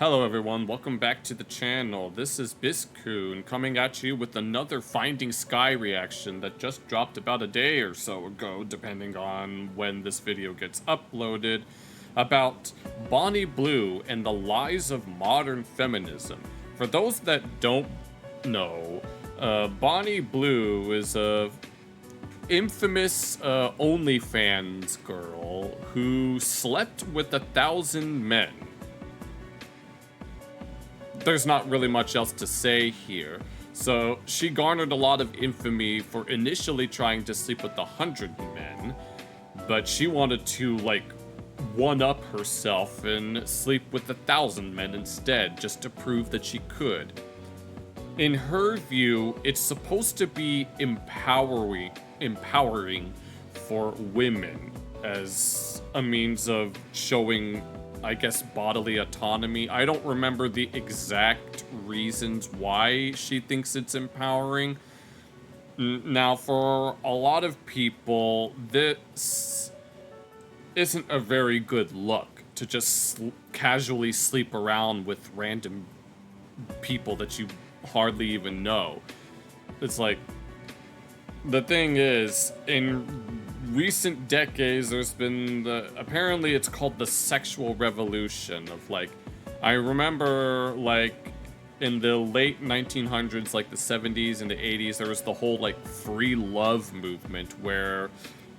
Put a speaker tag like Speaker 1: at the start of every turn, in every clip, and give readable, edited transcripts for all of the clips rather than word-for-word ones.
Speaker 1: Hello everyone, welcome back to the channel. This is Biscoon coming at you with another Finding Sky reaction that just dropped about a day or so ago, depending on when this video gets uploaded, about Bonnie Blue and the lies of modern feminism. For those that don't know, Bonnie Blue is a infamous OnlyFans girl who slept with 1,000 men. There's not really much else to say here. So she garnered a lot of infamy for initially trying to sleep with 100 men, but she wanted to one-up herself and sleep with 1,000 men instead, just to prove that she could. In her view, it's supposed to be empowering for women as a means of showing, I guess, bodily autonomy. I don't remember the exact reasons why she thinks it's empowering. Now, for a lot of people, this isn't a very good look, to just casually sleep around with random people that you hardly even know. It's like, the thing is, in recent decades, there's been apparently it's called the sexual revolution of I remember in the late 1900s, the 70s and the 80s, there was the whole free love movement where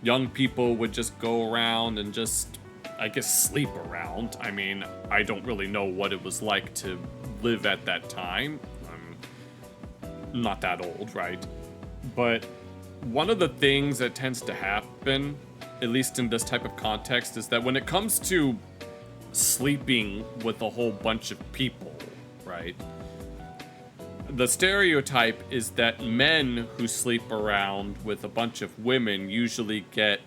Speaker 1: young people would just go around and just, I guess, sleep around. I mean, I don't really know what it was like to live at that time. I'm not that old, right? But one of the things that tends to happen, at least in this type of context, is that when it comes to sleeping with a whole bunch of people, right? The stereotype is that men who sleep around with a bunch of women usually get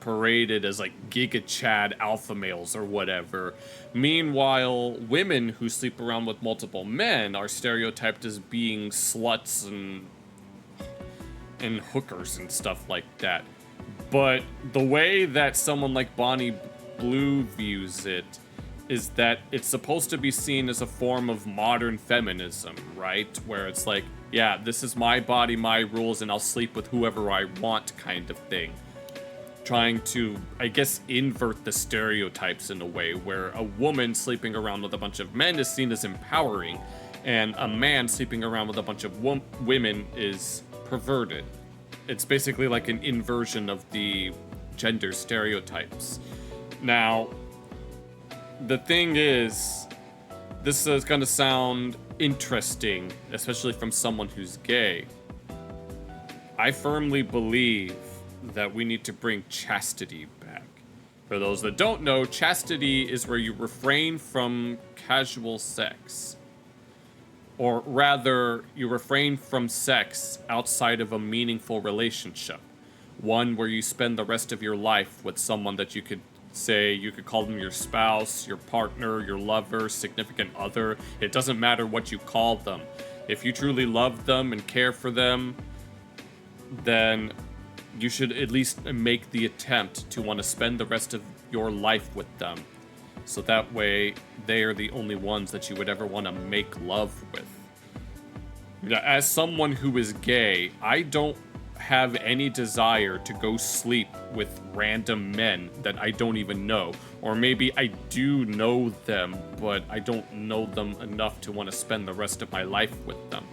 Speaker 1: paraded as Giga Chad alpha males or whatever. Meanwhile, women who sleep around with multiple men are stereotyped as being sluts and hookers and stuff like that. But the way that someone like Bonnie Blue views it is that it's supposed to be seen as a form of modern feminism, right? Where it's yeah, this is my body, my rules, and I'll sleep with whoever I want kind of thing. Trying to, I guess, invert the stereotypes in a way where a woman sleeping around with a bunch of men is seen as empowering, and a man sleeping around with a bunch of women is perverted. It's basically like an inversion of the gender stereotypes. Now, the thing is, this is gonna sound interesting, especially from someone who's gay. I firmly believe that we need to bring chastity back. For those that don't know, chastity is where you refrain from casual sex. Or rather, you refrain from sex outside of a meaningful relationship. One where you spend the rest of your life with someone that you could call them your spouse, your partner, your lover, significant other. It doesn't matter what you call them. If you truly love them and care for them, then you should at least make the attempt to want to spend the rest of your life with them. So that way, they are the only ones that you would ever want to make love with. As someone who is gay, I don't have any desire to go sleep with random men that I don't even know. Or maybe I do know them, but I don't know them enough to want to spend the rest of my life with them.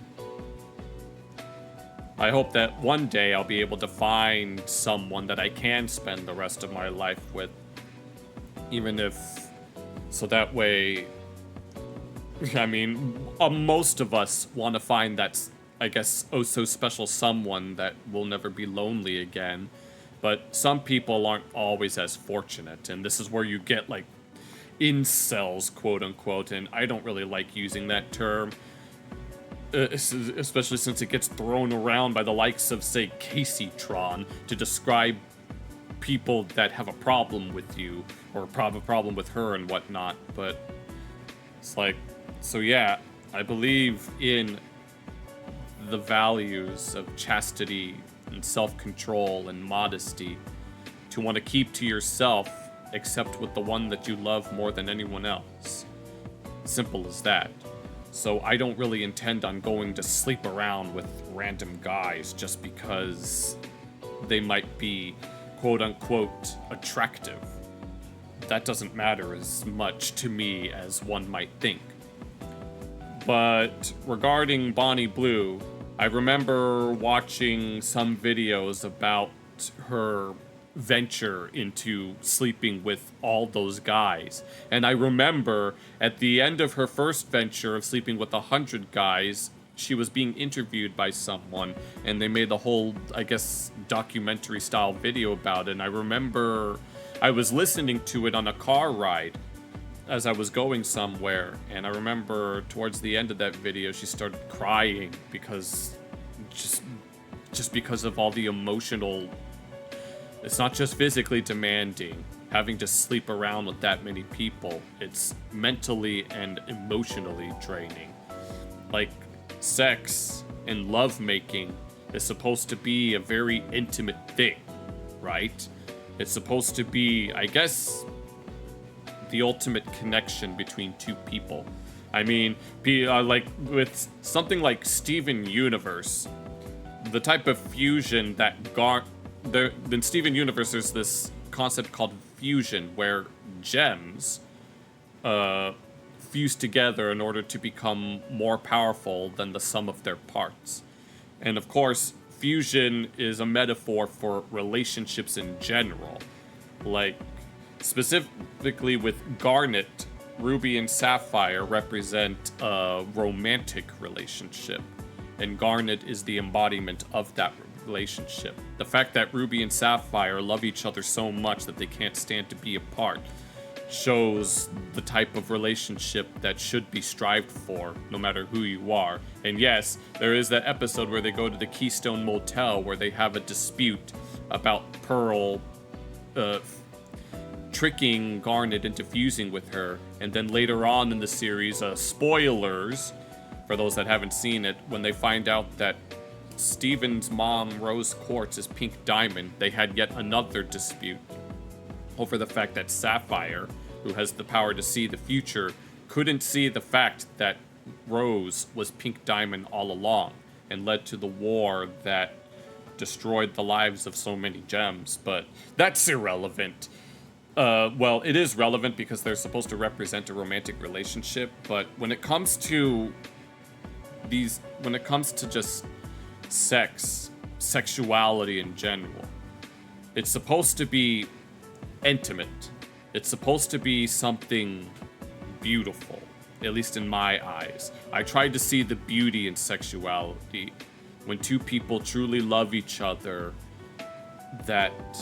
Speaker 1: I hope that one day I'll be able to find someone that I can spend the rest of my life with. So that way, I mean, most of us want to find that, I guess, oh so special someone that will never be lonely again. But some people aren't always as fortunate, and this is where you get, incels, quote-unquote, and I don't really like using that term. Especially since it gets thrown around by the likes of, say, Caseytron to describe people that have a problem with you, or have a problem with her and whatnot, but it's so yeah, I believe in the values of chastity and self-control and modesty to want to keep to yourself, except with the one that you love more than anyone else. Simple as that. So I don't really intend on going to sleep around with random guys just because they might be quote-unquote attractive. That doesn't matter as much to me as one might think. But regarding Bonnie Blue, I remember watching some videos about her venture into sleeping with all those guys. And I remember at the end of her first venture of sleeping with 100 guys, she was being interviewed by someone, and they made a whole, I guess, documentary style video about it. And I remember I was listening to it on a car ride as I was going somewhere, and I remember towards the end of that video she started crying because just because of all the emotional. It's not just physically demanding, having to sleep around with that many people. It's mentally and emotionally draining. Like, sex and lovemaking is supposed to be a very intimate thing, right? It's supposed to be, I guess, the ultimate connection between two people. I mean, like with something like Steven Universe, the type of fusion that in Steven Universe, there's this concept called fusion, where gems fuse together in order to become more powerful than the sum of their parts. And of course, fusion is a metaphor for relationships in general. Like, specifically with Garnet, Ruby and Sapphire represent a romantic relationship, and Garnet is the embodiment of that relationship. The fact that Ruby and Sapphire love each other so much that they can't stand to be apart shows the type of relationship that should be strived for, no matter who you are. And yes, there is that episode where they go to the Keystone Motel where they have a dispute about Pearl tricking Garnet into fusing with her. And then later on in the series, spoilers for those that haven't seen it, when they find out that Steven's mom, Rose Quartz, is Pink Diamond, they had yet another dispute over the fact that Sapphire, who has the power to see the future, couldn't see the fact that Rose was Pink Diamond all along and led to the war that destroyed the lives of so many gems. But that's irrelevant. Well, it is relevant because they're supposed to represent a romantic relationship, but when it comes to just sexuality in general, it's supposed to be intimate. It's supposed to be something beautiful, at least in my eyes. I tried to see the beauty in sexuality when two people truly love each other, that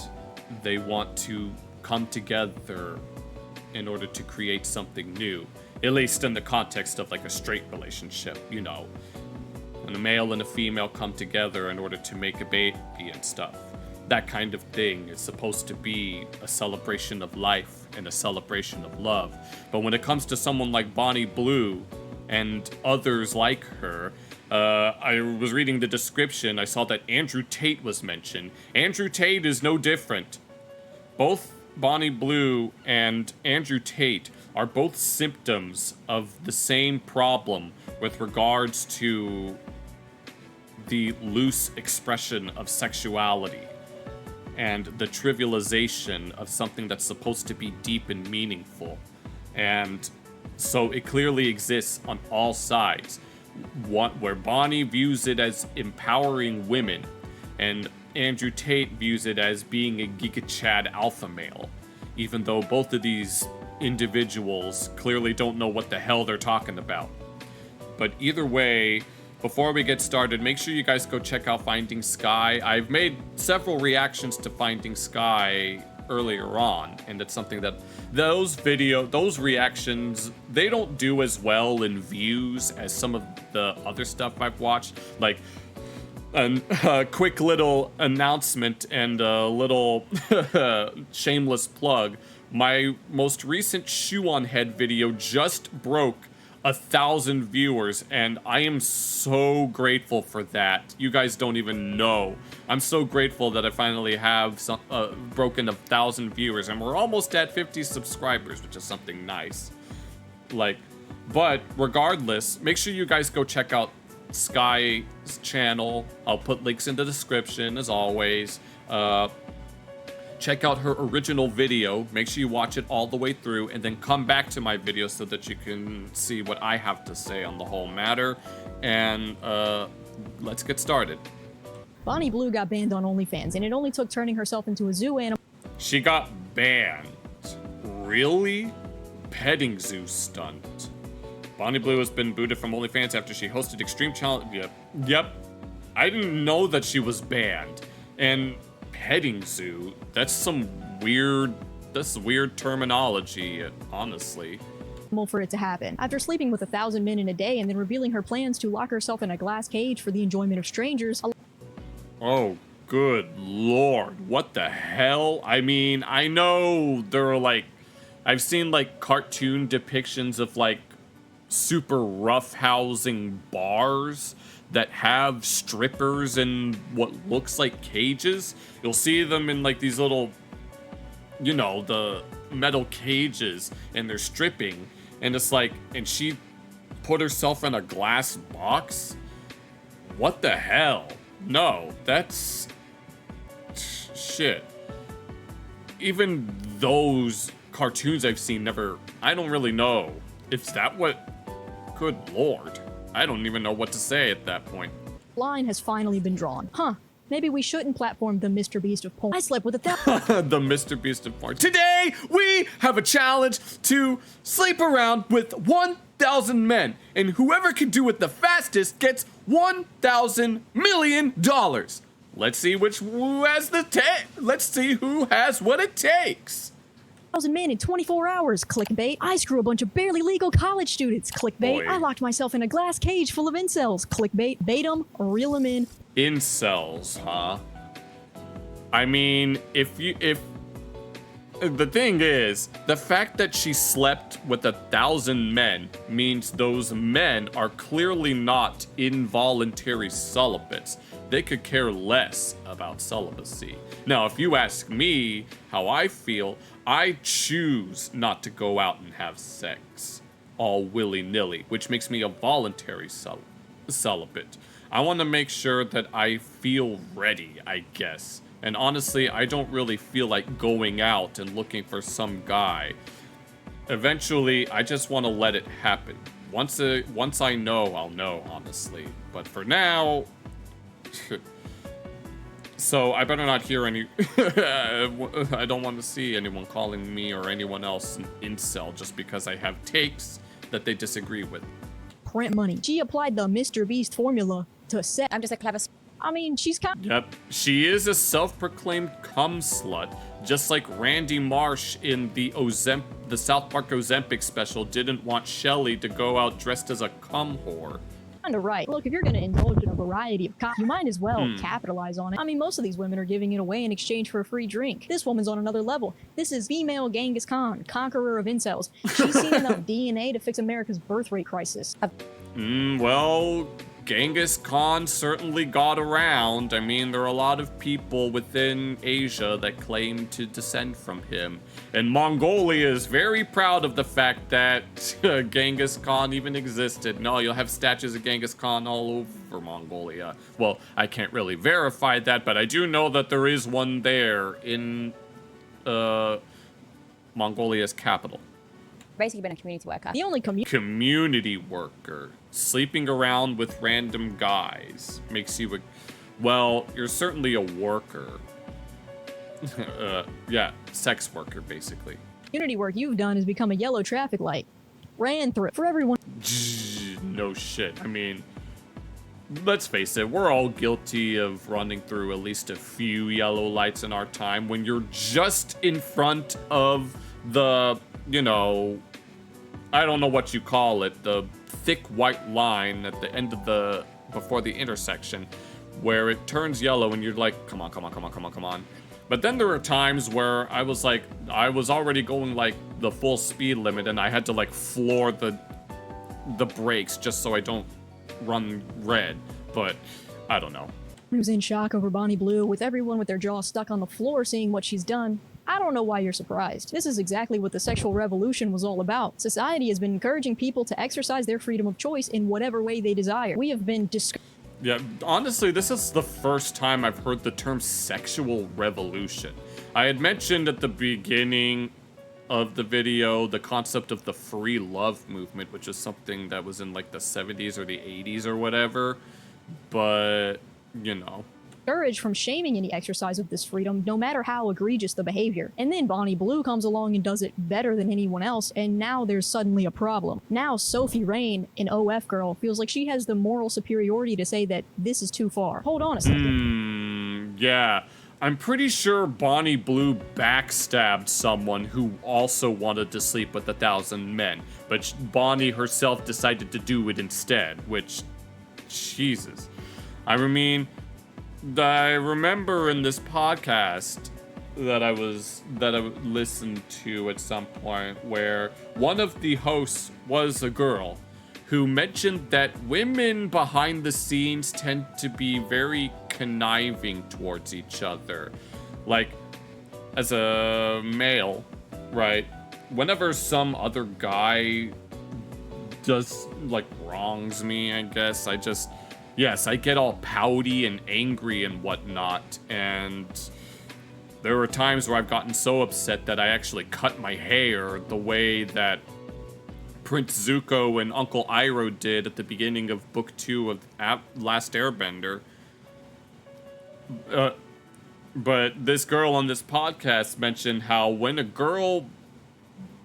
Speaker 1: they want to come together in order to create something new, at least in the context of like a straight relationship, you know, when a male and a female come together in order to make a baby and stuff. That kind of thing is supposed to be a celebration of life and a celebration of love. But when it comes to someone like Bonnie Blue and others like her, I was reading the description, I saw that Andrew Tate was mentioned. Andrew Tate is no different. Both Bonnie Blue and Andrew Tate are both symptoms of the same problem with regards to the loose expression of sexuality and the trivialization of something that's supposed to be deep and meaningful. And so it clearly exists on all sides. Where Bonnie views it as empowering women, and Andrew Tate views it as being a Giga Chad alpha male, even though both of these individuals clearly don't know what the hell they're talking about. But either way, before we get started, make sure you guys go check out Finding Sky. I've made several reactions to Finding Sky earlier on, and it's something that those reactions, they don't do as well in views as some of the other stuff I've watched. Like, a quick little announcement and a little shameless plug. My most recent Shoe on Head video just broke 1,000 viewers, and I am so grateful for that. You guys don't even know. I'm so grateful that I finally have broken 1,000 viewers, and we're almost at 50 subscribers, which is something nice. Like, But regardless, make sure you guys go check out Sky's channel. I'll put links in the description as always. Check out her original video. Make sure you watch it all the way through and then come back to my video so that you can see what I have to say on the whole matter. And let's get started.
Speaker 2: Bonnie Blue got banned on OnlyFans, and it only took turning herself into a zoo animal.
Speaker 1: She got banned. Really? Petting zoo stunt. Bonnie Blue has been booted from OnlyFans after she hosted Extreme Challenge. Yep. I didn't know that she was banned. And petting zoo, that's some weird terminology, honestly.
Speaker 2: For it to happen. After sleeping with 1,000 men in a day and then revealing her plans to lock herself in a glass cage for the enjoyment of strangers.
Speaker 1: Oh, good lord. What the hell? I mean, I know there are like, I've seen like cartoon depictions of like super roughhousing bars that have strippers in what looks like cages. You'll see them in like these little, you know, the metal cages, and they're stripping, and it's like, and she put herself in a glass box? What the hell? No, that's shit. Even those cartoons I've seen never, I don't really know. Is that what, good lord. I don't even know what to say at that point.
Speaker 2: Line has finally been drawn. Huh. Maybe we shouldn't platform the Mr. Beast of porn. I slept with a
Speaker 1: The Mr. Beast of porn. Today, we have a challenge to sleep around with 1,000 men. And whoever can do it the fastest gets $1,000 million. Let's see who has what it takes.
Speaker 2: 1,000 men in 24 hours. Clickbait. I screw a bunch of barely legal college students. Clickbait.
Speaker 1: Boy.
Speaker 2: I locked myself in a glass cage full of incels. Clickbait. Bait 'em, reel 'em in.
Speaker 1: Incels, huh? I mean, if the thing is, the fact that she slept with 1,000 men means those men are clearly not involuntary celibates. They could care less about celibacy. Now, if you ask me how I feel, I choose not to go out and have sex all willy-nilly, which makes me a voluntary celibate. I want to make sure that I feel ready, I guess. And honestly, I don't really feel like going out and looking for some guy. Eventually, I just want to let it happen. Once I know, I'll know, honestly. But for now... So, I better not hear any... I don't want to see anyone calling me or anyone else an incel just because I have takes that they disagree with.
Speaker 2: Print money. She applied the Mr. Beast formula to set.
Speaker 3: I'm just a clever...
Speaker 2: I mean, she's kind.
Speaker 1: Yep, she is a self-proclaimed cum slut, just like Randy Marsh in the South Park Ozempic special didn't want Shelly to go out dressed as a cum whore.
Speaker 2: Kinda right. Look, if you're gonna indulge in a variety of you might as well capitalize on it. I mean, most of these women are giving it away in exchange for a free drink. This woman's on another level. This is female Genghis Khan, conqueror of incels. She's seen enough DNA to fix America's birth rate crisis.
Speaker 1: Well, Genghis Khan certainly got around. I mean, there are a lot of people within Asia that claim to descend from him. And Mongolia is very proud of the fact that Genghis Khan even existed. No, you'll have statues of Genghis Khan all over Mongolia. Well, I can't really verify that, but I do know that there is one there in Mongolia's capital.
Speaker 3: Basically been a community worker.
Speaker 2: The only
Speaker 1: Community worker. Sleeping around with random guys makes you a... Well, you're certainly a worker. Yeah, sex worker, basically.
Speaker 2: community work you've done is become a yellow traffic light. Ran through it for everyone.
Speaker 1: No shit. I mean, let's face it, we're all guilty of running through at least a few yellow lights in our time when you're just in front of the, you know, I don't know what you call it, the thick white line at the end of the, before the intersection, where it turns yellow and you're like, come on, come on, come on, come on, come on. But then there were times where I was like, I was already going like the full speed limit and I had to like floor the brakes just so I don't run red. But I don't know.
Speaker 2: Who's in shock over Bonnie Blue, with everyone with their jaw stuck on the floor seeing what she's done. I don't know why you're surprised. This is exactly what the sexual revolution was all about. Society has been encouraging people to exercise their freedom of choice in whatever way they desire. We have been
Speaker 1: Yeah, honestly, this is the first time I've heard the term sexual revolution. I had mentioned at the beginning of the video the concept of the free love movement, which is something that was in like the 70s or the 80s or whatever, but, you know.
Speaker 2: discouraged from shaming any exercise of this freedom, no matter how egregious the behavior. And then Bonnie Blue comes along and does it better than anyone else, and now there's suddenly a problem. Now Sophie Rain, an OF girl, feels like she has the moral superiority to say that this is too far. Hold on a second.
Speaker 1: Yeah. I'm pretty sure Bonnie Blue backstabbed someone who also wanted to sleep with 1,000 men, but Bonnie herself decided to do it instead, which, Jesus. I mean, I remember in this podcast that I listened to at some point where one of the hosts was a girl who mentioned that women behind the scenes tend to be very conniving towards each other. Like, as a male, right, whenever some other guy does, like, wrongs me, I guess, yes, I get all pouty and angry and whatnot, and there were times where I've gotten so upset that I actually cut my hair the way that Prince Zuko and Uncle Iroh did at the beginning of Book 2 of Last Airbender. But this girl on this podcast mentioned how when a girl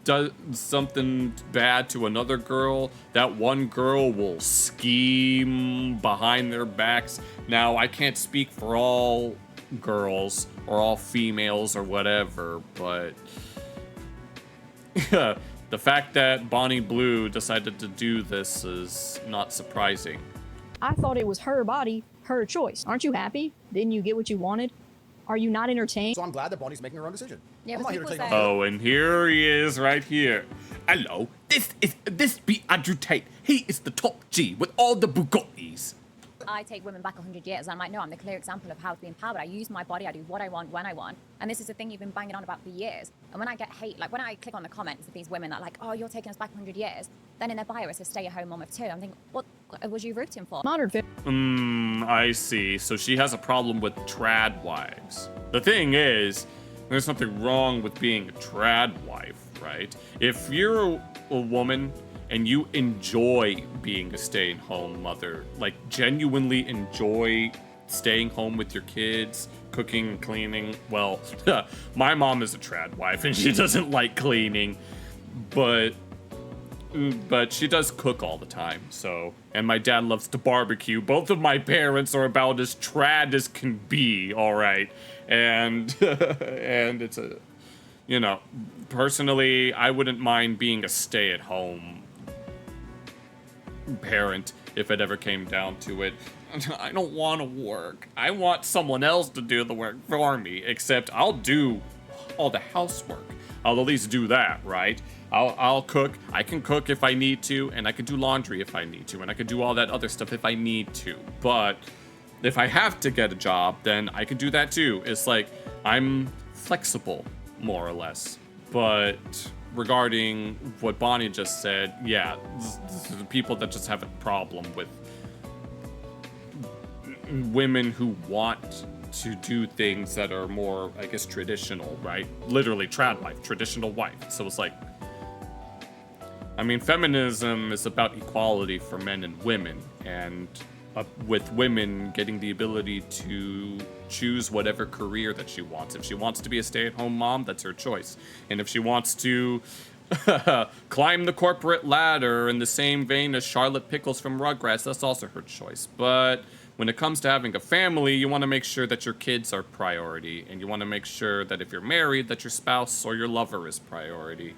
Speaker 1: does something bad to another girl, that one girl will scheme behind their backs. Now, I can't speak for all girls or all females or whatever, but the fact that Bonnie Blue decided to do this is not surprising.
Speaker 2: I thought it was her body, her choice. Aren't you happy? Didn't you get what you wanted? Are you not entertained?
Speaker 4: So I'm glad that Bonnie's making her own decision.
Speaker 3: Yeah,
Speaker 4: I'm not here to take
Speaker 3: say-
Speaker 1: Oh, and here he is right here. Hello, this be Andrew Tate. He is the top G with all the Bugattis.
Speaker 3: I take women back 100 years, and I'm like, no, I'm the clear example of how to be empowered. I use my body, I do what I want, when I want. And this is the thing you've been banging on about for years. And when I get hate, like when I click on the comments of these women that are like, oh, you're taking us back 100 years, then in their bio it says stay-at-home mom of 2. I'm thinking, what was you rooting for?
Speaker 2: Modern fit.
Speaker 1: I see. So she has a problem with trad wives. The thing is, there's nothing wrong with being a trad wife, right? If you're a woman and you enjoy being a stay-at-home mother, like genuinely enjoy staying home with your kids, cooking and cleaning, well, my mom is a trad wife and she doesn't like cleaning, but she does cook all the time, so, and my dad loves to barbecue. Both of my parents are about as trad as can be, all right, and and it's a, you know, personally, I wouldn't mind being a stay-at-home parent if it ever came down to it. I don't want to work. I want someone else to do the work for me, except I'll do all the housework. I'll at least do that, right? I'll cook. I can cook if I need to, and I can do laundry if I need to, and I can do all that other stuff if I need to. But if I have to get a job, then I can do that too. It's like I'm flexible, more or less. But regarding what Bonnie just said, yeah, the people that just have a problem with women who want to do things that are more, I guess, traditional, right? Literally, trad wife, traditional wife. So it's like, I mean, feminism is about equality for men and women, and with women getting the ability to choose whatever career that she wants. If she wants to be a stay-at-home mom, that's her choice. And if she wants to climb the corporate ladder in the same vein as Charlotte Pickles from Rugrats, that's also her choice. But when it comes to having a family, you want to make sure that your kids are priority, and you want to make sure that if you're married, that your spouse or your lover is priority.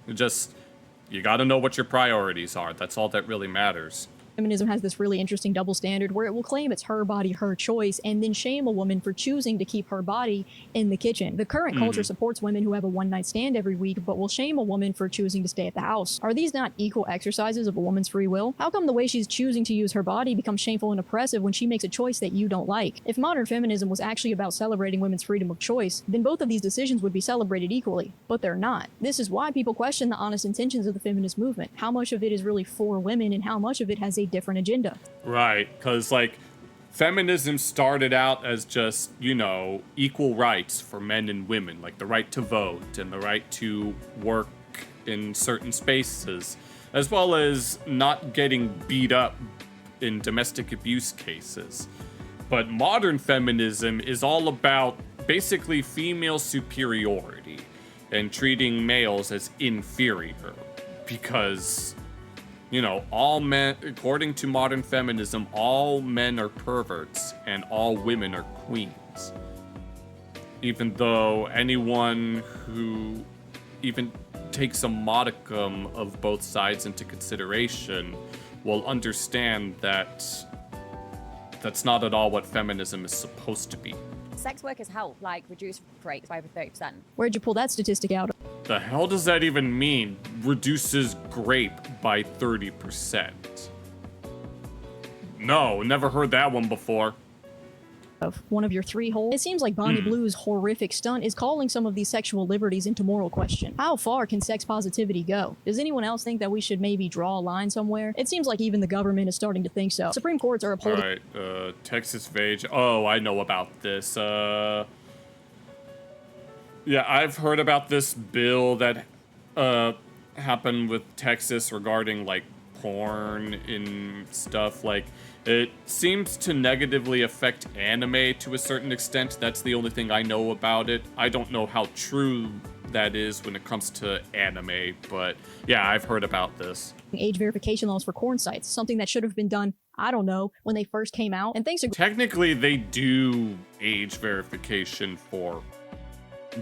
Speaker 1: You got to know what your priorities are. That's all that really matters.
Speaker 2: Feminism has this really interesting double standard where it will claim it's her body, her choice, and then shame a woman for choosing to keep her body in the kitchen. The current culture supports women who have a one-night stand every week, but will shame a woman for choosing to stay at the house. Are these not equal exercises of a woman's free will? How come the way she's choosing to use her body becomes shameful and oppressive when she makes a choice that you don't like? If modern feminism was actually about celebrating women's freedom of choice, then both of these decisions would be celebrated equally, but they're not. This is why people question the honest intentions of the feminist movement. How much of it is really for women and how much of it has a different agenda?
Speaker 1: Right, because, like, feminism started out as just, you know, equal rights for men and women, like the right to vote and the right to work in certain spaces, as well as not getting beat up in domestic abuse cases. But modern feminism is all about basically female superiority and treating males as inferior because, you know, all men, according to modern feminism, all men are perverts and all women are queens. Even though anyone who even takes a modicum of both sides into consideration will understand that that's not at all what feminism is supposed to be.
Speaker 3: Sex workers help, like, reduce rates by over 30%.
Speaker 2: Where'd you pull that statistic out?
Speaker 1: The hell does that even mean? Reduces grape by 30%. No, never heard that one before.
Speaker 2: Of one of your 3 holes. It seems like Bonnie Blue's horrific stunt is calling some of these sexual liberties into moral question. How far can sex positivity go? Does anyone else think that we should maybe draw a line somewhere? It seems like even the government is starting to think so. Supreme Courts are upholding—
Speaker 1: Alright, Texas Vage. Oh, I know about this. Yeah, I've heard about this bill that happened with Texas regarding, like, porn and stuff. Like, it seems to negatively affect anime to a certain extent. That's the only thing I know about it. I don't know how true that is when it comes to anime, but yeah, I've heard about this.
Speaker 2: age verification laws for porn sites, something that should have been done, I don't know, when they first came out. And thanks to—
Speaker 1: Technically, they do age verification for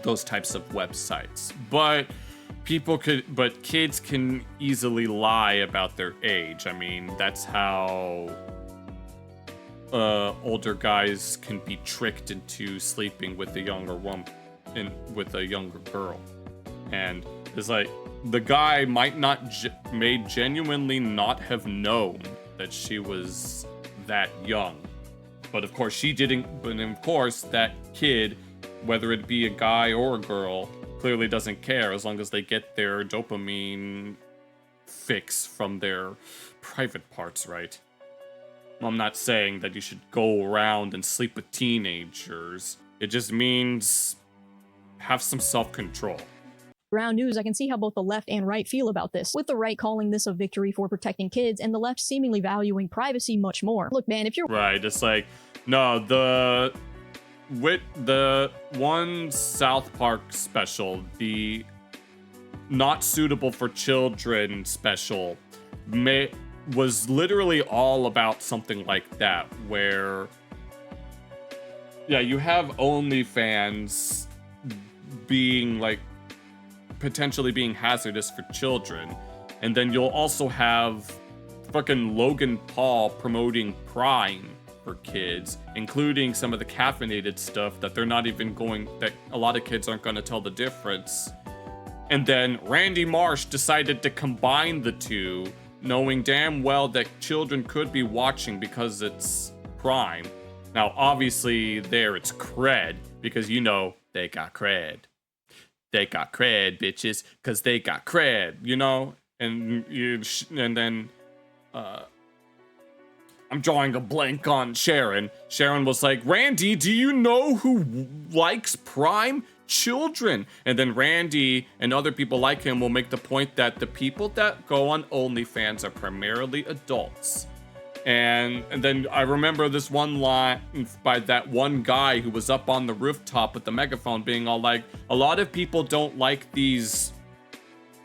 Speaker 1: those types of websites, but kids can easily lie about their age. I mean, that's how older guys can be tricked into sleeping with a younger woman, with a younger girl. And it's like, the guy might not may genuinely not have known that she was that young, but of course she didn't. But of course that kid, whether it be a guy or a girl, clearly doesn't care as long as they get their dopamine fix from their private parts, right? I'm not saying that you should go around and sleep with teenagers. It just means have some self-control.
Speaker 2: Ground news, I can see how both the left and right feel about this, with the right calling this a victory for protecting kids and the left seemingly valuing privacy much more. Look, man, if you're—
Speaker 1: Right, it's like, no, with the one South Park special, the not suitable for children special, was literally all about something like that, where, yeah, you have OnlyFans being, like, potentially being hazardous for children, and then you'll also have fucking Logan Paul promoting Prime for kids, including some of the caffeinated stuff that they're not even that a lot of kids aren't going to tell the difference. And then Randy Marsh decided to combine the two, knowing damn well that children could be watching because it's Prime. Now, obviously, it's cred, because, you know, they got cred. They got cred, bitches, because they got cred, you know? And then, I'm drawing a blank on Sharon. Sharon was like, Randy, do you know who likes Prime? Children. And then Randy and other people like him will make the point that the people that go on OnlyFans are primarily adults. And then I remember this one line by that one guy who was up on the rooftop with the megaphone being all like, a lot of people don't like these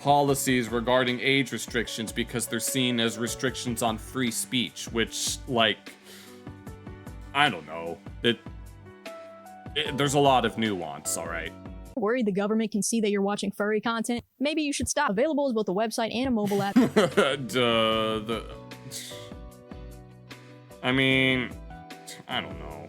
Speaker 1: policies regarding age restrictions because they're seen as restrictions on free speech, which, like, I don't know. There's a lot of nuance, all right?
Speaker 2: worried the government can see that you're watching furry content, maybe you should stop. Available as both a website and a mobile app.
Speaker 1: I mean, I don't know.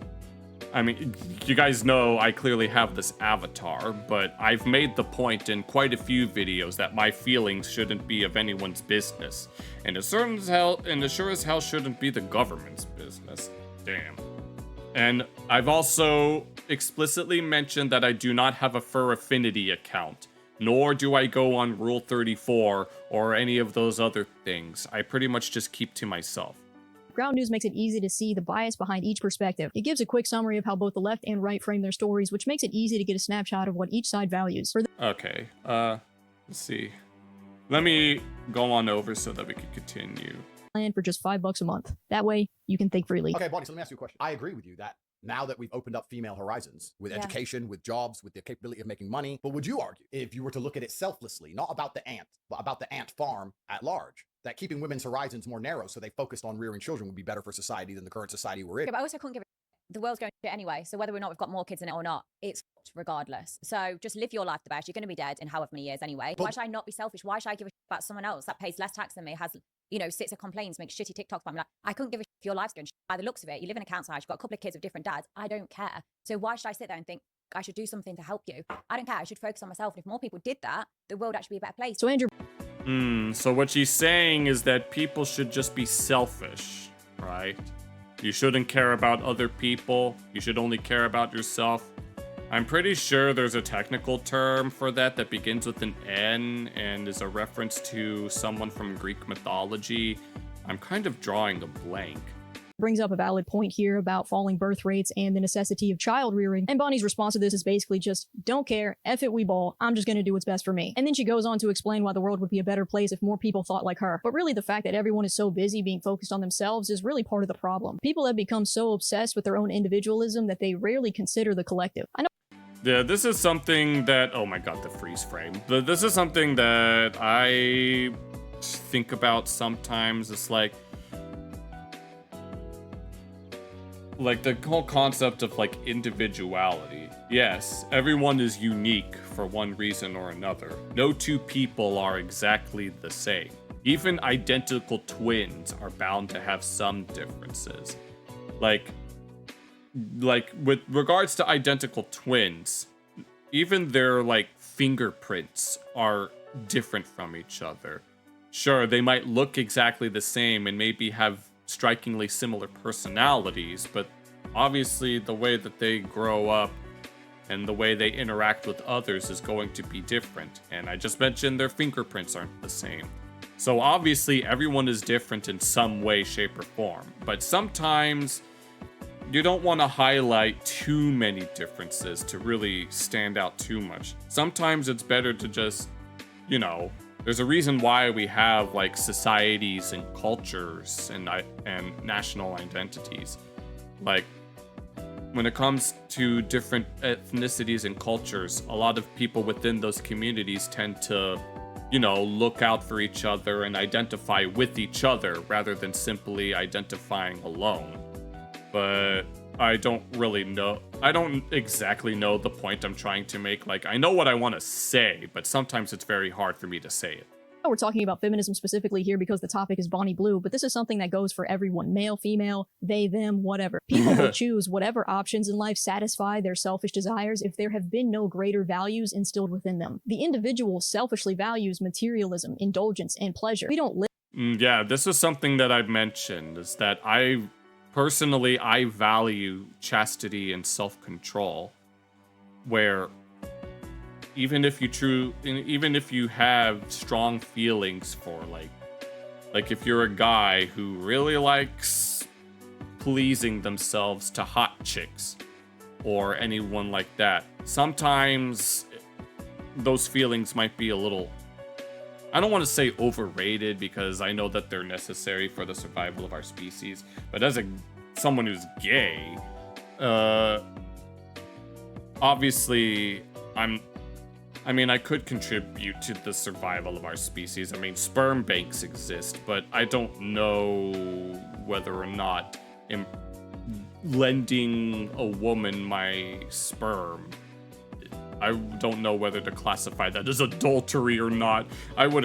Speaker 1: I mean, you guys know I clearly have this avatar, but I've made the point in quite a few videos that my feelings shouldn't be of anyone's business. And it sure as hell shouldn't be the government's business. Damn. And I've also explicitly mentioned that I do not have a fur affinity account, nor do I go on Rule 34 or any of those other things. I pretty much just keep to myself.
Speaker 2: Ground News makes it easy to see the bias behind each perspective. It gives a quick summary of how both the left and right frame their stories, which makes it easy to get a snapshot of what each side values.
Speaker 1: Okay, let's see. Let me go on over so that we can continue.
Speaker 2: Plan for just $5 a month. That way, you can think freely.
Speaker 4: Okay, Bonnie, so let me ask you a question. I agree with you that now that we've opened up female horizons with education, with jobs, with the capability of making money, but would you argue, if you were to look at it selflessly, not about the ant, but about the ant farm at large, that keeping women's horizons more narrow so they focused on rearing children would be better for society than the current society we're in?
Speaker 3: Yeah, but I also couldn't give it. The world's going to shit anyway, so whether or not we've got more kids in it or not, it's regardless. So just live your life the best. You're going to be dead in however many years anyway. Why should I not be selfish? Why should I give a shit about someone else that pays less tax than me, has, you know, sits and complains, makes shitty TikToks about me? Like, I couldn't give a shit if your life's going shit. By the looks of it, you live in a council house, you've got a couple of kids with different dads. I don't care. So why should I sit there and think I should do something to help you? I don't care. I should focus on myself. And if more people did that, the world would actually be a better place.
Speaker 2: So Andrew...
Speaker 1: So what she's saying is that people should just be selfish, right? You shouldn't care about other people. You should only care about yourself. I'm pretty sure there's a technical term for that that begins with an N and is a reference to someone from Greek mythology. I'm kind of drawing a blank.
Speaker 2: brings up a valid point here about falling birth rates and the necessity of child rearing. And Bonnie's response to this is basically just, don't care, F it, we ball, I'm just gonna do what's best for me. And then she goes on to explain why the world would be a better place if more people thought like her. But really the fact that everyone is so busy being focused on themselves is really part of the problem. People have become so obsessed with their own individualism that they rarely consider the collective. I know.
Speaker 1: Yeah, this is something that, oh my god, the freeze frame. This is something that I think about sometimes. It's like the whole concept of like individuality. Yes, everyone is unique for one reason or another. No two people are exactly the same. Even identical twins are bound to have some differences. Like with regards to identical twins, even their like fingerprints are different from each other. Sure, they might look exactly the same and maybe have strikingly similar personalities, but obviously the way that they grow up and the way they interact with others is going to be different. And I just mentioned their fingerprints aren't the same. So obviously everyone is different in some way, shape, or form. But sometimes you don't want to highlight too many differences to really stand out too much. Sometimes it's better to just, you know, there's a reason why we have like societies and cultures and national identities. Like when it comes to different ethnicities and cultures, a lot of people within those communities tend to, you know, look out for each other and identify with each other rather than simply identifying alone. But I don't really know. I don't exactly know the point I'm trying to make. Like, I know what I want to say, but sometimes it's very hard for me to say it.
Speaker 2: We're talking about feminism specifically here because the topic is Bonnie Blue, but this is something that goes for everyone. Male, female, they, them, whatever. People will choose whatever options in life satisfy their selfish desires if there have been no greater values instilled within them. The individual selfishly values materialism, indulgence, and pleasure. We don't live.
Speaker 1: Yeah, this is something that I've mentioned, is that I value chastity and self-control, where even if you have strong feelings for like if you're a guy who really likes pleasing themselves to hot chicks or anyone like that, sometimes those feelings might be a little, I don't want to say overrated, because I know that they're necessary for the survival of our species. But as someone who's gay, obviously I could contribute to the survival of our species. I mean, sperm banks exist, but I don't know whether or not lending a woman my sperm, I don't know whether to classify that as adultery or not. At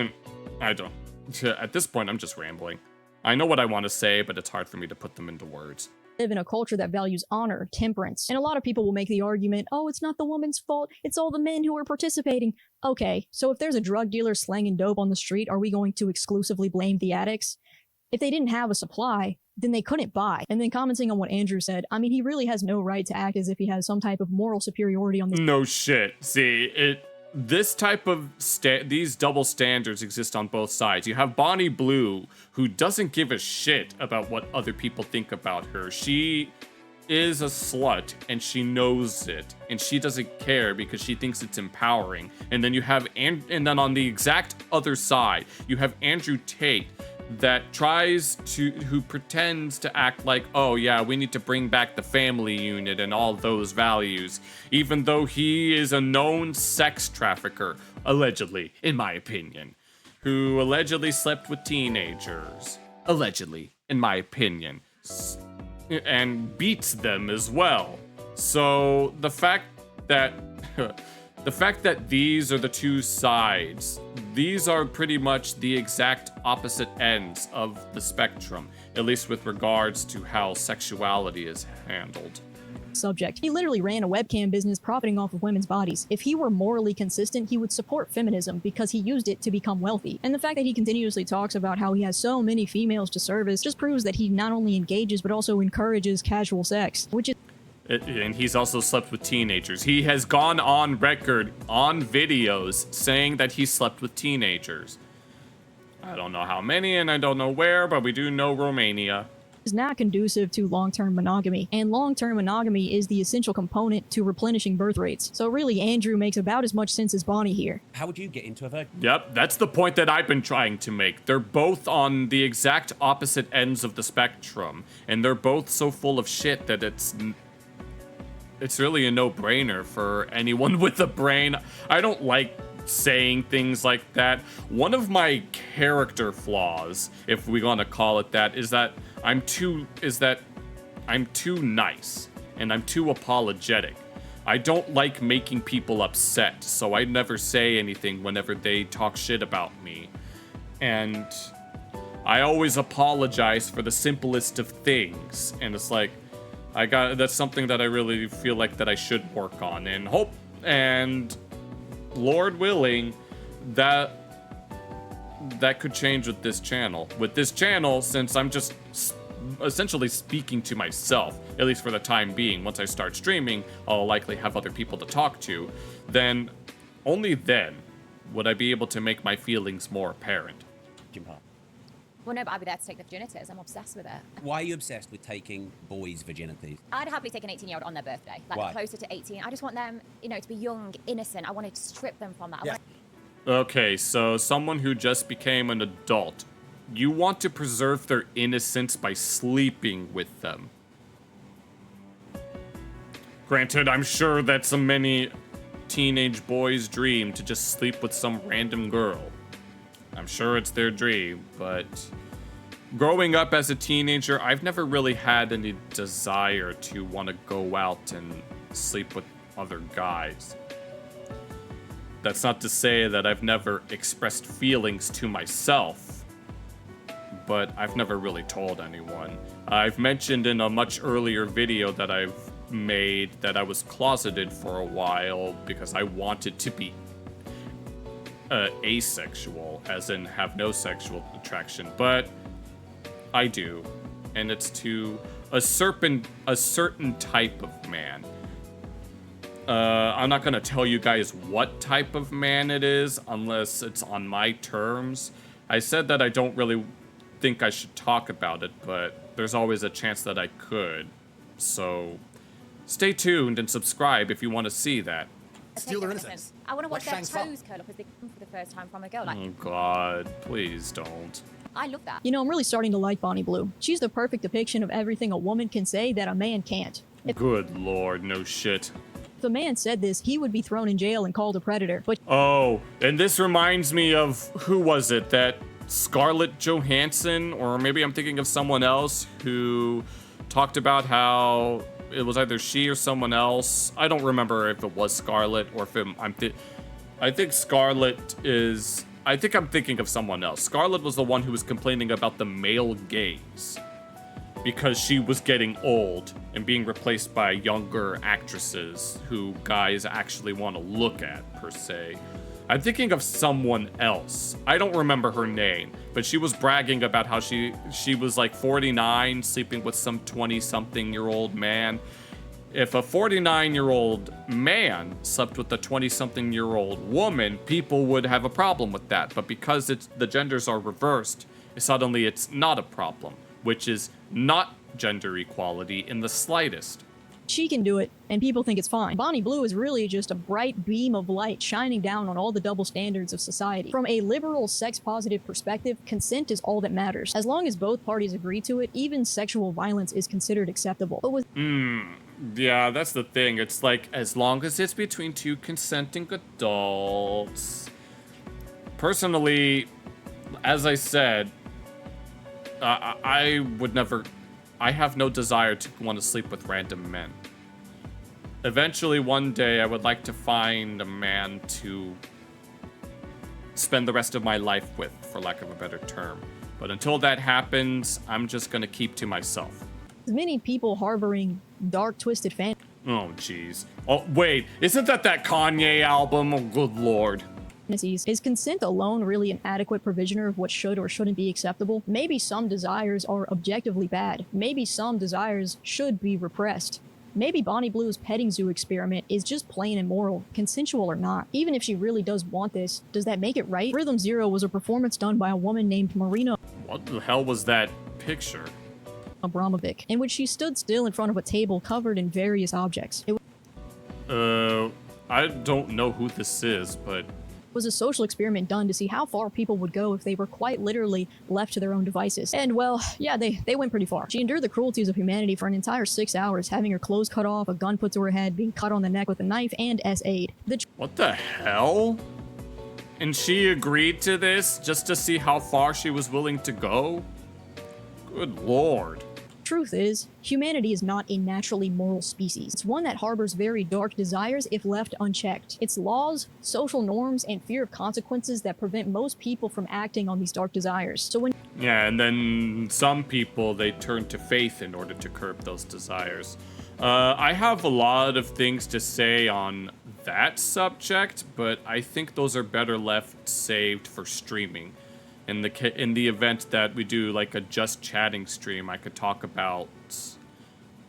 Speaker 1: this point, I'm just rambling. I know what I want to say, but it's hard for me to put them into words.
Speaker 2: Live in a culture that values honor, temperance, and a lot of people will make the argument, oh, it's not the woman's fault, it's all the men who are participating. Okay, so if there's a drug dealer slanging dope on the street, are we going to exclusively blame the addicts? If they didn't have a supply, then they couldn't buy. And then commenting on what Andrew said, I mean, he really has no right to act as if he has some type of moral superiority on this.
Speaker 1: No shit. See, this type of these double standards exist on both sides. You have Bonnie Blue, who doesn't give a shit about what other people think about her. She is a slut, and she knows it, and she doesn't care because she thinks it's empowering. And then you have, and then on the exact other side, you have Andrew Tate, who pretends to act like, oh yeah, we need to bring back the family unit and all those values, even though he is a known sex trafficker, allegedly, in my opinion, who allegedly slept with teenagers, allegedly, in my opinion, and beats them as well. So the fact that these are the two sides, these are pretty much the exact opposite ends of the spectrum, at least with regards to how sexuality is handled.
Speaker 2: Subject. He literally ran a webcam business profiting off of women's bodies. If he were morally consistent, he would support feminism because he used it to become wealthy. And the fact that he continuously talks about how he has so many females to service just proves that he not only engages but also encourages casual sex, which is...
Speaker 1: And he's also slept with teenagers. He has gone on record, on videos, saying that he slept with teenagers. I don't know how many and I don't know where, but we do know Romania.
Speaker 2: Is not conducive to long-term monogamy, and long-term monogamy is the essential component to replenishing birth rates. So really, Andrew makes about as much sense as Bonnie here.
Speaker 5: How would you get into a virgin?
Speaker 1: Yep, that's the point that I've been trying to make. They're both on the exact opposite ends of the spectrum, and they're both so full of shit that it's really a no-brainer for anyone with a brain. I don't like saying things like that. One of my character flaws, if we want to call it that, is that I'm too nice and I'm too apologetic. I don't like making people upset, so I never say anything whenever they talk shit about me. And I always apologize for the simplest of things, and it's like that's something that I really feel like that I should work on, and hope, and Lord willing, that could change with this channel. With this channel, since I'm just essentially speaking to myself, at least for the time being. Once I start streaming, I'll likely have other people to talk to. Then, only then, would I be able to make my feelings more apparent.
Speaker 3: Well, no, but I'd be there to take the virginities. I'm obsessed with it.
Speaker 5: Why are you obsessed with taking boys' virginities?
Speaker 3: I'd happily take an 18-year-old on their birthday. Like,
Speaker 5: Why?
Speaker 3: closer to 18. I just want them, to be young, innocent. I want to strip them from that.
Speaker 5: Yeah.
Speaker 1: Okay, so someone who just became an adult. You want to preserve their innocence by sleeping with them. Granted, I'm sure that's a many teenage boys' dream to just sleep with some random girl. I'm sure it's their dream, but growing up as a teenager, I've never really had any desire to want to go out and sleep with other guys. That's not to say that I've never expressed feelings to myself, but I've never really told anyone. I've mentioned in a much earlier video that I've made that I was closeted for a while because I wanted to be asexual, as in have no sexual attraction, but I do, and it's to a certain type of man. I'm not gonna tell you guys what type of man it is unless it's on my terms. I said that I don't really think I should talk about it, but there's always a chance that I could. So stay tuned and subscribe if you want to see that.
Speaker 4: Steal their innocence.
Speaker 3: I want to watch
Speaker 4: Like
Speaker 3: their
Speaker 4: Shang Tsung.
Speaker 3: toes curl up as they come for the first time from a girl. Like,
Speaker 1: Oh God, please don't.
Speaker 3: I love that.
Speaker 2: I'm really starting to like Bonnie Blue. She's the perfect depiction of everything a woman can say that a man can't.
Speaker 1: Good Lord, no shit.
Speaker 2: If a man said this, he would be thrown in jail and called a predator. But
Speaker 1: Oh, and this reminds me of, who was it, that Scarlett Johansson, or maybe I'm thinking of someone else, who talked about how it was either she or someone else. I don't remember if it was Scarlett or if I think Scarlett is, I think I'm thinking of someone else. Scarlett was the one who was complaining about the male gaze because she was getting old and being replaced by younger actresses who guys actually want to look at, per se. I'm thinking of someone else. I don't remember her name, but she was bragging about how she was like 49, sleeping with some 20-something-year-old man. If a 49-year-old man slept with a 20-something-year-old woman, people would have a problem with that. But because the genders are reversed, suddenly it's not a problem, which is not gender equality in the slightest.
Speaker 2: She can do it, and people think it's fine. Bonnie Blue is really just a bright beam of light shining down on all the double standards of society. From a liberal, sex-positive perspective, consent is all that matters. As long as both parties agree to it, even sexual violence is considered acceptable. But with
Speaker 1: Yeah, that's the thing. It's like, as long as it's between two consenting adults. Personally, as I said, I would never... I have no desire to want to sleep with random men. Eventually, one day, I would like to find a man to spend the rest of my life with, for lack of a better term. But until that happens, I'm just gonna keep to myself.
Speaker 2: many people harboring dark, twisted fantasies.
Speaker 1: Oh, jeez. Oh, wait. Isn't that Kanye album? Oh, good lord.
Speaker 2: Is consent alone really an adequate provisioner of what should or shouldn't be acceptable? Maybe some desires are objectively bad. Maybe some desires should be repressed. Maybe Bonnie Blue's petting zoo experiment is just plain immoral, consensual or not. Even if she really does want this, does that make it right? Rhythm Zero was a performance done by a woman named Marina
Speaker 1: What the hell was that picture?
Speaker 2: Abramovic, in which she stood still in front of a table covered in various objects. It
Speaker 1: I don't know who this is, but...
Speaker 2: was a social experiment done to see how far people would go if they were quite literally left to their own devices. And well, yeah, they went pretty far. She endured the cruelties of humanity for an entire 6 hours, having her clothes cut off, a gun put to her head, being cut on the neck with a knife, and SA'd.
Speaker 1: What the hell? And she agreed to this just to see how far she was willing to go? Good lord.
Speaker 2: Truth is, humanity is not a naturally moral species. It's one that harbors very dark desires if left unchecked. It's laws, social norms, and fear of consequences that prevent most people from acting on these dark desires. So when...
Speaker 1: Yeah, and then some people, they turn to faith in order to curb those desires. I have a lot of things to say on that subject, but I think those are better left saved for streaming. In the event that we do like a just chatting stream, I could talk about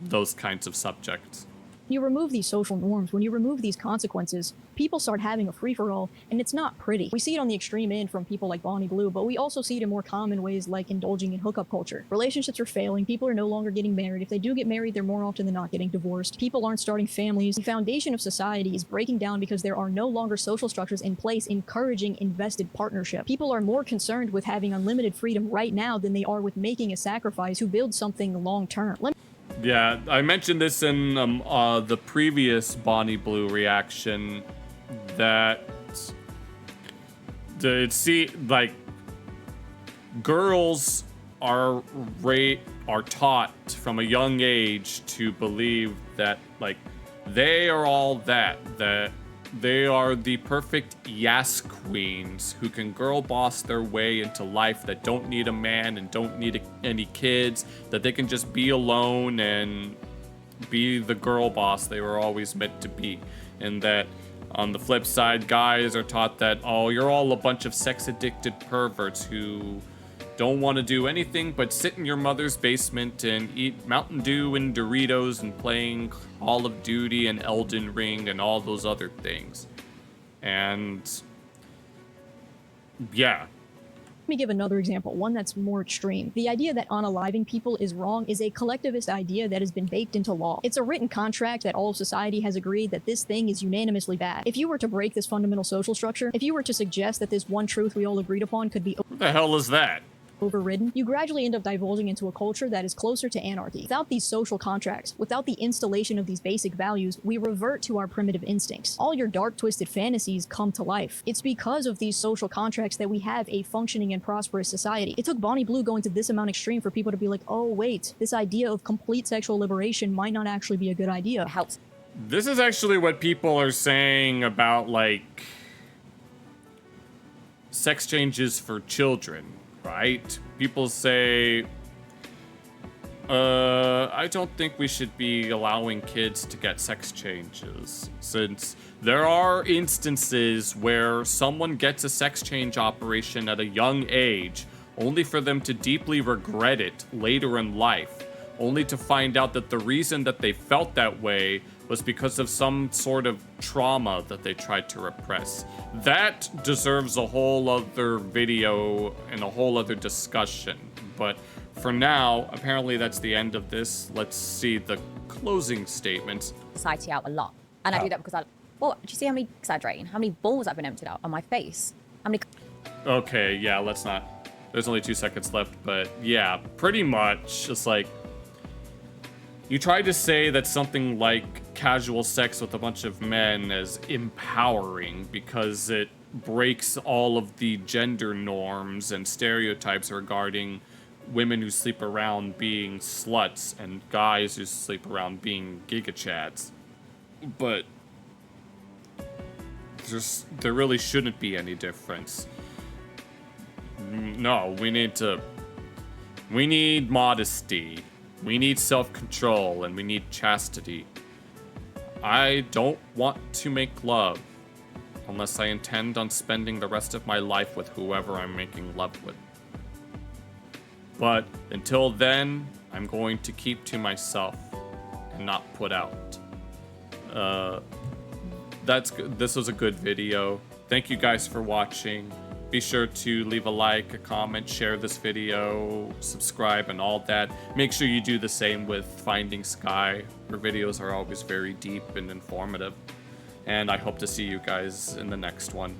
Speaker 1: those kinds of subjects.
Speaker 2: you remove these social norms, when you remove these consequences, people start having a free-for-all, and it's not pretty. We see it on the extreme end from people like Bonnie Blue, but we also see it in more common ways like indulging in hookup culture. Relationships are failing, people are no longer getting married. If they do get married, they're more often than not getting divorced. People aren't starting families. The foundation of society is breaking down because there are no longer social structures in place encouraging invested partnership. People are more concerned with having unlimited freedom right now than they are with making a sacrifice to build something long-term.
Speaker 1: Yeah, I mentioned this in the previous Bonnie Blue reaction that girls are taught from a young age to believe that they are all that they are the perfect yes queens who can girl boss their way into life, that don't need a man and don't need any kids, that they can just be alone and be the girl boss they were always meant to be. And that on the flip side, guys are taught that, oh, you're all a bunch of sex addicted perverts who don't want to do anything but sit in your mother's basement and eat Mountain Dew and Doritos and playing Call of Duty and Elden Ring and all those other things. And yeah.
Speaker 2: Let me give another example, one that's more extreme. The idea that unaliving people is wrong is a collectivist idea that has been baked into law. It's a written contract that all of society has agreed that this thing is unanimously bad. If you were to break this fundamental social structure, if you were to suggest that this one truth we all agreed upon could be
Speaker 1: What the hell is that?
Speaker 2: overridden, you gradually end up divulging into a culture that is closer to anarchy. Without these social contracts, without the installation of these basic values, we revert to our primitive instincts. All your dark, twisted fantasies come to life. It's because of these social contracts that we have a functioning and prosperous society. It took Bonnie Blue going to this amount extreme for people to be like, oh wait, this idea of complete sexual liberation might not actually be a good idea.
Speaker 3: It helps.
Speaker 1: This is actually what people are saying about sex changes for children, right? People say, I don't think we should be allowing kids to get sex changes, since there are instances where someone gets a sex change operation at a young age, only for them to deeply regret it later in life, only to find out that the reason that they felt that way was because of some sort of trauma that they tried to repress. That deserves a whole other video and a whole other discussion, but for now, apparently that's the end of this. Let's see the closing statements.
Speaker 3: Society out a lot. And I do that because well, do you see how many, exaggerating, how many balls I've been emptied out on my face? How many...
Speaker 1: Okay, yeah, let's not. There's only 2 seconds left, but yeah, pretty much. It's like, you tried to say that something like casual sex with a bunch of men is empowering because it breaks all of the gender norms and stereotypes regarding women who sleep around being sluts and guys who sleep around being gigachads. But there really shouldn't be any difference. No, we need modesty, we need self-control, and we need chastity. I don't want to make love unless I intend on spending the rest of my life with whoever I'm making love with. But until then, I'm going to keep to myself and not put out. This was a good video. Thank you guys for watching. Be sure to leave a like, a comment, share this video, subscribe, and all that. Make sure you do the same with Finding Sky. Her videos are always very deep and informative. And I hope to see you guys in the next one.